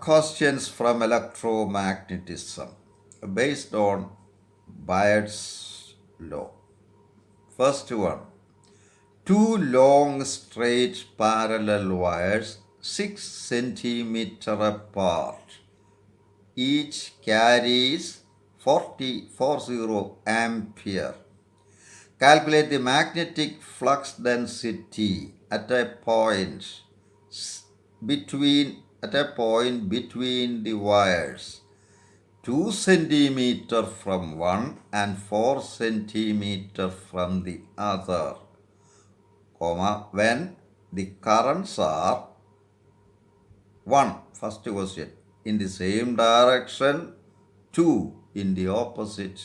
questions from electromagnetism based on Bayes' law. First one. Two long straight parallel wires 6 centimeter apart each carries 40 ampere. Calculate the magnetic flux density at a point between the wires 2 centimeter from one and 4 centimeter from the other, when the currents are 1, first question, in the same direction, 2 in the opposite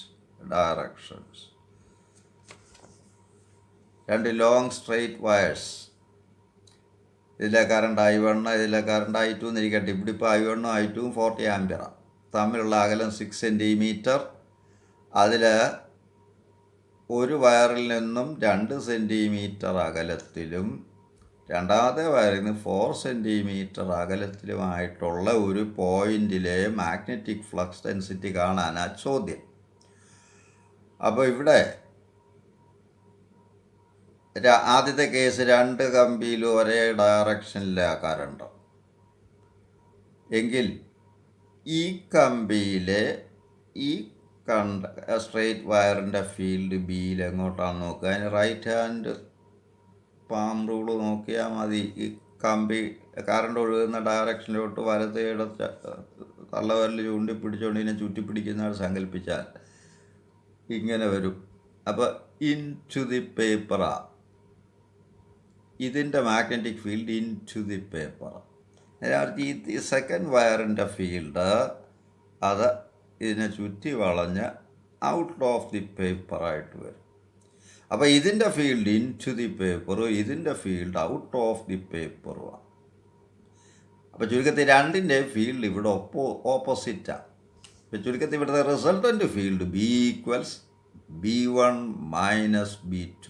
directions. രണ്ട് long straight wires, ഇതിലെ current I1, ഇതിലെ current I2 എന്നിരിക്കട്ടെ. ഇവിടെ ഇപ്പോൾ I1ഉം I2ഉം 40 ആംപിയറാണ്. തമ്മിലുള്ള അകലം 6 centimetre. അതിൽ ഒരു വയറിൽ നിന്നും 2 സെൻറ്റിമീറ്റർ അകലത്തിലും രണ്ടാമത്തെ വയറിൽ നിന്ന് 4 സെൻറ്റിമീറ്റർ അകലത്തിലുമായിട്ടുള്ള ഒരു പോയിന്റിലെ മാഗ്നറ്റിക് ഫ്ലക്സ് ഡെൻസിറ്റി കാണാനാണ് ചോദ്യം. അപ്പോൾ ഇവിടെ ആദ്യത്തെ കേസ് 2 കമ്പിയിലും ഒരേ ഡയറക്ഷനിലാണ് കറണ്ട് എങ്കിൽ ഈ കമ്പിയിലെ ഈ സ്ട്രെയിറ്റ് വയറിൻ്റെ ഫീൽഡ് ബിയിൽ എങ്ങോട്ടാണെന്ന് നോക്കുക. അതിന് റൈറ്റ് ഹാൻഡ് പാം റൂൾ നോക്കിയാൽ മതി. ഈ കമ്പി കറണ്ട് ഒഴുകുന്ന ഡയറക്ഷനിലോട്ട് വലത് ഇടത്ത് തള്ളവരൽ ചൂണ്ടി പിടിച്ചുകൊണ്ട് ഇതിനെ ചുറ്റി പിടിക്കുന്നതായിട്ട് സങ്കല്പിച്ചാൽ ഇങ്ങനെ വരും. അപ്പോൾ ഇൻ ടു ദി പേപ്പറാണ് ഇതിൻ്റെ magnetic field, in to the paper. ഈ സെക്കൻഡ് വയറിൻ്റെ ഫീൽഡ് അത് ഇതിനെ ചുറ്റി വളഞ്ഞ് ഔട്ട് ഓഫ് ദി പേപ്പറായിട്ട് വരും. അപ്പോൾ ഇതിൻ്റെ ഫീൽഡ് ഇൻ ടു ദി പേപ്പറും ഇതിൻ്റെ ഫീൽഡ് ഔട്ട് ഓഫ് ദി പേപ്പറുമാണ്. അപ്പോൾ ചുരുക്കത്തിൽ രണ്ടിൻ്റെ ഫീൽഡ് ഇവിടെ ഓപ്പോസിറ്റാണ്. ഇപ്പോൾ ചുരുക്കത്തിൽ ഇവിടുത്തെ റിസൾട്ടൻ്റ് ഫീൽഡ് B=B1 - B2.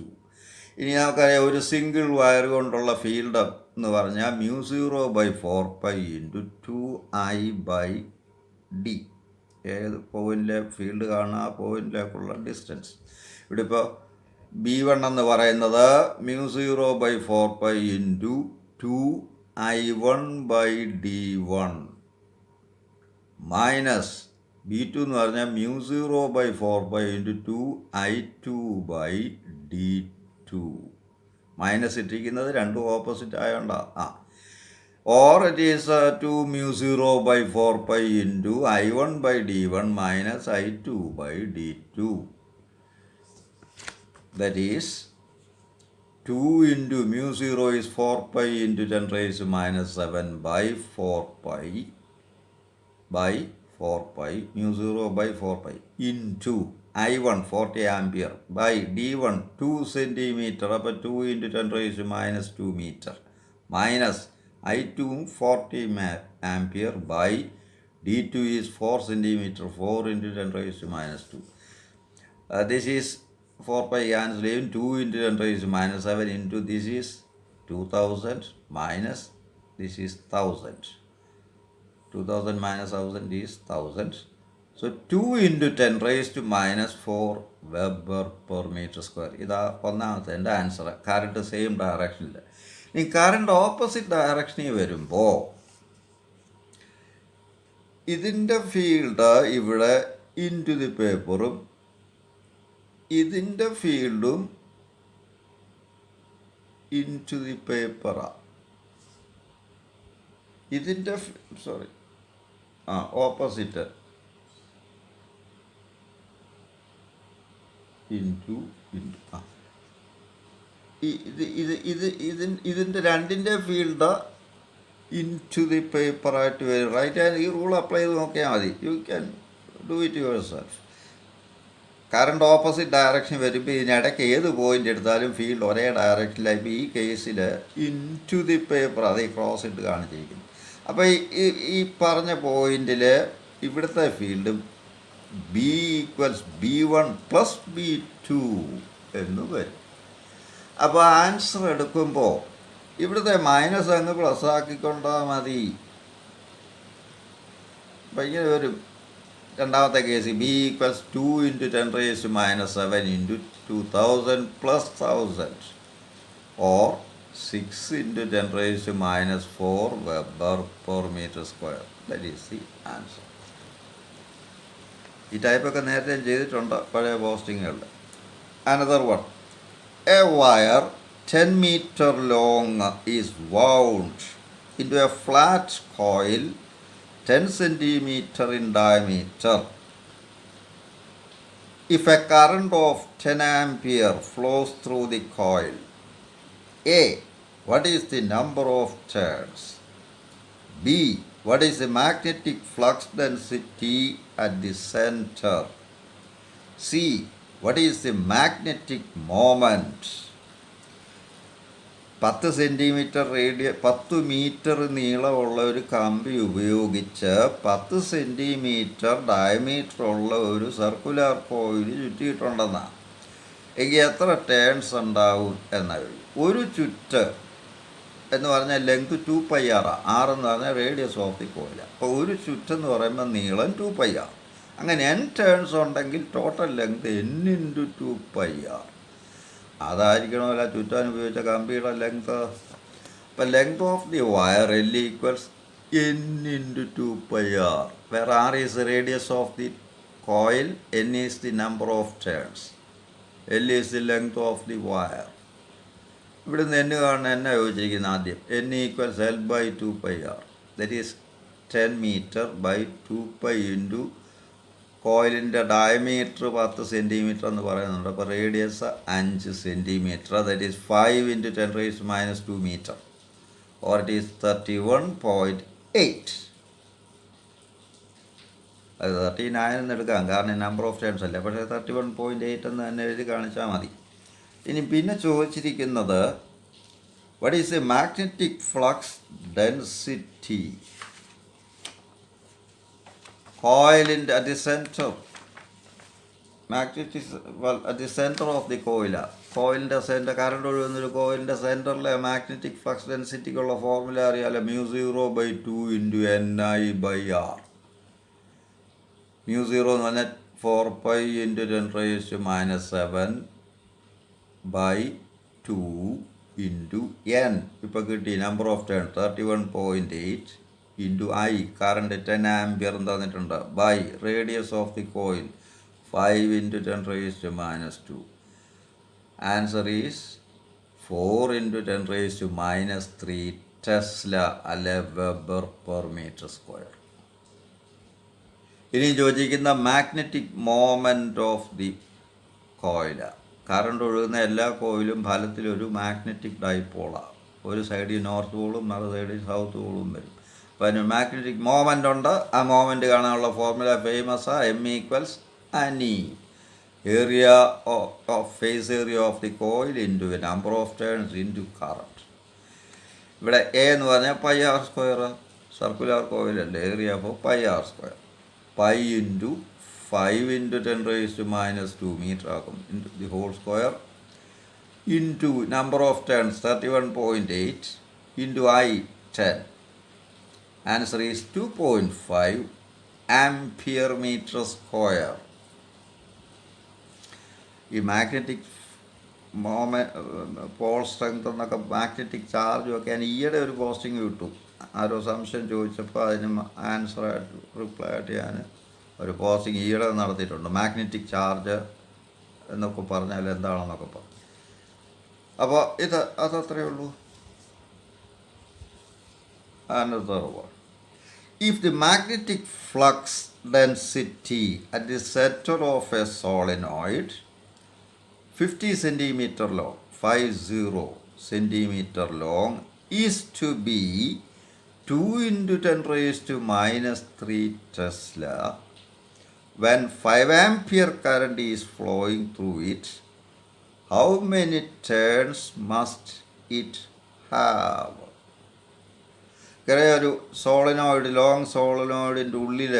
ഇനി നമുക്കറിയാം ഒരു സിംഗിൾ വയർ കൊണ്ടുള്ള ഫീൽഡ് എന്ന് പറഞ്ഞാൽ μ0/4π × 2I/d. ഏത് പോയിന്റിലെ ഫീൽഡ് കാണുക, ആ പോയിന്റിലേക്കുള്ള ഡിസ്റ്റൻസ്. ഇവിടെ ഇപ്പോൾ B1 എന്ന് പറയുന്നത് μ0/4π × 2I1/d1 മൈനസ് B2 എന്ന് പറഞ്ഞാൽ μ0/4π × 2I2/d2. മൈനസ് ഇട്ടിരിക്കുന്നത് രണ്ടും ഓപ്പോസിറ്റ് ആയതുകൊണ്ടാണ്. Or it is 2 μ0/4π × I1/d1 minus I2/d2. That is 2 × μ0 is 4π × 10⁻⁴π μ0/4π into I1 40 ampere by d1 2 centimeter, അപ്പോൾ 2 × 10⁻² meter minus I2 40 ampere by d2 is 4 centimeter, 4 × 10⁻². This is 4π cancelling, 2 × 10⁻7 into this is 2000 minus this is 1000. 2000 minus 1000 is 1000. So 2 × 10⁻⁴ Weber per meter square. ഇതാ ഒന്നാമത്തെ എൻ്റെ answer. Current same ഡയറക്ഷനിൽ. ഇനി current opposite ഡയറക്ഷനിൽ വരുമ്പോൾ ഇതിൻ്റെ field ഇവിടെ ഇൻ ടു ദി പേപ്പറും ഇതിൻ്റെ ഫീൽഡും ഇൻ ടു ദി പേപ്പറാണ്. ഇതിൻ്റെ ഓപ്പോസിറ്റ് ഇതിൻ്റെ രണ്ടിൻ്റെ ഫീൽഡ് ഇൻ ടു ദി പേപ്പറായിട്ട് വരും. റൈറ്റ് ഹാൻഡ് ഈ റൂൾ അപ്ലൈ ചെയ്ത് നോക്കിയാൽ മതി. You can do it your self. Current opposite direction വരുമ്പോൾ ഇതിനിടയ്ക്ക് ഏത് പോയിൻ്റ് എടുത്താലും ഫീൽഡ് ഒരേ ഡയറക്ഷനിലായി. ഇപ്പോൾ ഈ കേസിൽ ഇൻ ടു ദി പേപ്പർ അത് ക്രോസ് ഇട്ട് കാണിച്ചിരിക്കുന്നു. അപ്പോൾ ഈ പറഞ്ഞ പോയിന്റിൽ ഇവിടുത്തെ ഫീൽഡ് B=B1 + B2 എന്ന് വരും. അപ്പോൾ ആൻസർ എടുക്കുമ്പോൾ ഇവിടുത്തെ മൈനസ് അങ്ങ് പ്ലസ് ആക്കിക്കൊണ്ടാൽ മതി. അപ്പോൾ ഇങ്ങനെ വരും. രണ്ടാമത്തെ case B equals 2 × 10⁻⁷ into 2000 plus 1000 or 6 × 10⁻⁴ weber per metre square. That is the answer. ഈ ടൈപ്പൊക്കെ നേരത്തെ ചെയ്തിട്ടുണ്ട് പഴയ പോസ്റ്റിങ്ങുകളിൽ. Another one, a wire 10 meter long is wound into a flat coil 10 centimeter in diameter. If a current of 10 ampere flows through the coil, A. What is the number of turns? B. What is the magnetic flux density at the center? C. What is the magnetic moment? 10 centimetre 10 metre നീളമുള്ള ഒരു കമ്പി ഉപയോഗിച്ച് 10 centimetre diameter ഉള്ള ഒരു circular coil ചുറ്റിയിട്ടുണ്ടെന്നാണ്. എങ്കിൽ എത്ര turns ഉണ്ടാവും എന്നാണ്. ഒരു ചുറ്റ് എന്ന് പറഞ്ഞാൽ ലെങ്ത് 2πr, എന്ന് പറഞ്ഞാൽ റേഡിയസ് ഓഫ് ദി കോയിൽ. അപ്പോൾ ഒരു ചുറ്റെന്ന് പറയുമ്പോൾ നീളം 2πr. അങ്ങനെ n ടേൺസ് ഉണ്ടെങ്കിൽ ടോട്ടൽ ലെങ്ത് n × 2πr. അതായിരിക്കണമല്ല ചുറ്റാൻ ഉപയോഗിച്ച കമ്പിയുടെ ലെങ്ത്. അപ്പം length of the wire L equals n × 2πr, where r is the radius of the coil, n is the number of turns, L is the length of the wire. ഇവിടെ നിന്ന് n കാണുന്ന എന്നാ ചോദിച്ചിരിക്കുന്നത് ആദ്യം. n equals L/2πr, that is 10 meter by 2π into കോയിലിൻ്റെ diameter 10 centimetre എന്ന് പറയുന്നുണ്ട്. അപ്പോൾ radius 5 centimetre, that is 5 × 10⁻⁻² metre, or it is 31.8. അത് 39 എന്ന് എടുക്കാം, കാരണം നമ്പർ ഓഫ് ടേൺസ് അല്ലേ. പക്ഷേ 31.8 എന്ന് തന്നെ എഴുതി കാണിച്ചാൽ മതി. ഇനി പിന്നെ ചോദിച്ചിരിക്കുന്നത് what is a magnetic flux density. കോയിലിൻ്റെ at the centre, magnetic at the centre of the കോയിലാണ്. കോയിലിൻ്റെ സെൻറ്റർ, കറണ്ട് ഒഴുകുന്നൊരു കോയിലിൻ്റെ സെൻറ്ററിലെ മാഗ്നറ്റിക് ഫ്ലക്സ് ഡെൻസിറ്റിക്കുള്ള ഫോർമുല അറിയാമല്ലോ. μ0/2 × Ni/r. μ0 എന്ന് പറഞ്ഞാൽ 4π × 10⁻⁷/2 × n. ഇപ്പോൾ കിട്ടി number of turn 31.8 into I, current 10 ampere തന്നിട്ടുണ്ട്, by radius of the coil 5 × 10⁻². Answer is 4 × 10⁻³ tesla, അല്ലെ വെബർ പെർ മീറ്റർ സ്ക്വയർ. ഇനി ചോദിക്കുന്ന magnetic moment of the coil. Current ഒഴുകുന്ന എല്ലാ കോയിലും ഫലത്തിലൊരു മാഗ്നറ്റിക് ഡൈപോളാണ്. ഒരു സൈഡിൽ നോർത്ത് പോളും മറു സൈഡിൽ സൗത്ത് പോളും വരും. അപ്പോൾ അതിന് മാഗ്നറ്റിക് മോമെൻ്റ് ഉണ്ട്. ആ മോമെൻ്റ് കാണാനുള്ള ഫോർമുല ഫേമസാണ്. M ഈക്വൽസ് അനി, area of face area of the coil into number of turns into current. ഇവിടെ എ എന്ന് പറഞ്ഞാൽ πr², സർക്കുലർ കോയിലല്ലേ, ഏരിയ അപ്പോൾ πr², π ഇൻറ്റു 5 × 10⁻² മീറ്റർ ആക്കും, into the whole square into number of turns 31.8 into I 10. Answer is 2.5 ampere metre square. ഈ magnetic pole strength എന്നൊക്കെ magnetic ചാർജും ഒക്കെ ഞാൻ ഈയിടെ ഒരു പോസ്റ്റിംഗ് കിട്ടും. ആരോ സംശയം ചോദിച്ചപ്പോൾ അതിന് ആൻസറായിട്ട് റിപ്ലൈ ആയിട്ട് ഞാൻ ഒരു പോസ്റ്റിംഗ് ഈയിടെ നടത്തിയിട്ടുണ്ട്. മാഗ്നറ്റിക് ചാർജ് എന്നൊക്കെ പറഞ്ഞാൽ എന്താണെന്നൊക്കെ പറഞ്ഞു. അപ്പോൾ അതത്രയേ ഉള്ളൂ. Another one. If the magnetic flux density at the center of a solenoid 50 centimeter long, 50 centimeter long, is to be 2 × 10⁻³ Tesla, when 5 ampere current is flowing through it, how many turns must it have? ഒരു solenoid, long സോളിനോയിഡിൻ്റെ ഉള്ളിൽ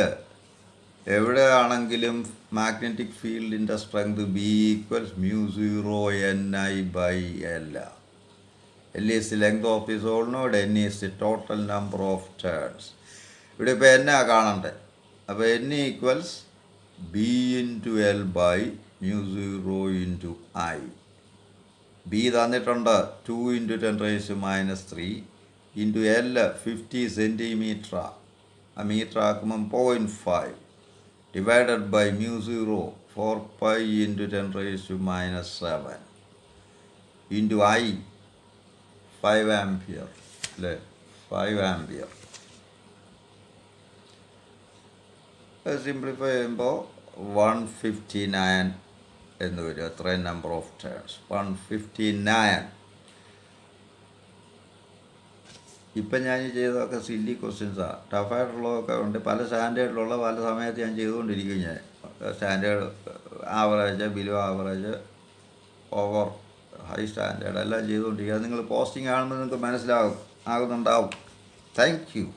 എവിടെയാണെങ്കിലും magnetic ഫീൽഡിൻ്റെ strength B equals μ0 Ni/L. L is the length of the solenoid, N is the total number of turns. ഇവിടെ ഇപ്പോൾ എന്നാ കാണണ്ടേ, അപ്പോൾ n equals b into L by mu 0 into I. B തന്നിട്ടുണ്ട് 2 ഇൻറ്റു 10⁻³ ഇൻറ്റു എൽ 50 സെൻറ്റിമീറ്റർ. ആ metre ആക്കുമ്പം 0.5 divided by mu 0 4 pi into 10⁻⁷ into I 5 ampere അല്ലേ, 5 ampere. Simplify ചെയ്യുമ്പോൾ 159 എന്ന് വരും. എത്രയും നമ്പർ ഓഫ് ടേൺസ് 159. ഇപ്പം ഞാൻ ചെയ്തതൊക്കെ സില്ലി ക്വസ്റ്റ്യൻസാണ്. ടഫായിട്ടുള്ളതൊക്കെ ഉണ്ട്. പല സ്റ്റാൻഡേർഡിലുള്ള പല സമയത്ത് ഞാൻ ചെയ്തുകൊണ്ടിരിക്കും. ഞാൻ standard, average, below average, over, high standard എല്ലാം ചെയ്തുകൊണ്ടിരിക്കുക. അത് നിങ്ങൾ പോസ്റ്റിംഗ് കാണുമ്പോൾ നിങ്ങൾക്ക് മനസ്സിലാകുന്നുണ്ടാവും. Thank you.